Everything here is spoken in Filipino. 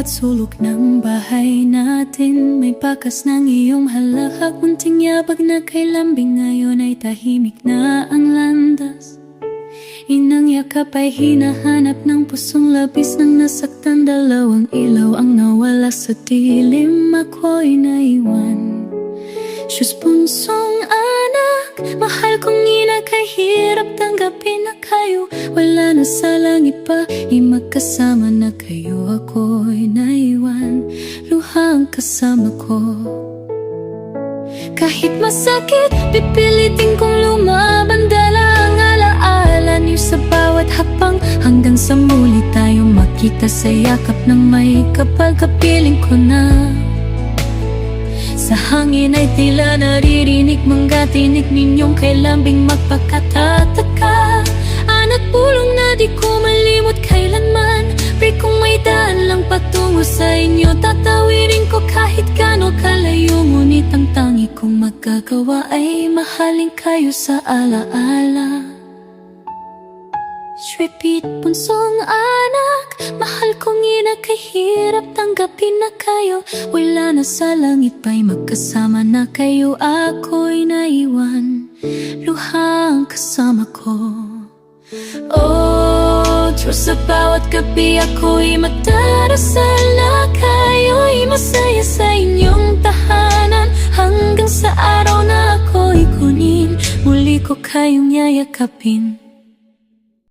bawat sulok ng bahay natin. May bakas ng iyong halahak, munting yabag na kay lambing. Ngayon ay tahimik na ang landas. Inang yakap ay hinahanap ng pusong labis nang nasaktan. Dalawang ilaw ang nawala sa dilim, ako'y naiwan. Diyos punsong anak, mahal kong ina, kahirap tanggapin na kayo wala na sa langit pa. Magkasama na kayo, ako'y naiwan. Luha ang kasama ko. Kahit masakit, pipilitin kong lumaban. Dala ang alaala niyo sa bawat hakbang, hanggang sa muli tayo makita sa yakap ng may kapal. Kapiling ko na sa hangin ay tila naririnig, manggatinig ninyong kay lambing magpakatataka. Anak pulong na di ko malimot kailanman. Pray kung may daan lang patungo sa inyo, tatawirin ko kahit gaano kalayo. Ngunit ang tangi kong magagawa ay mahalin kayo sa alaala. Repeat, punsong anak, mahal kong ina, kahirap tanggapin na kayo wala na sa langit pa'y magkasama na kayo. Ako'y naiwan, luha ang kasama ko. Oh Diyos, sa bawat gabi ako'y magdarasal na kayo'y masaya sa inyong tahanan. Hanggang sa araw na ako'y kunin, muli ko kayong yayakapin.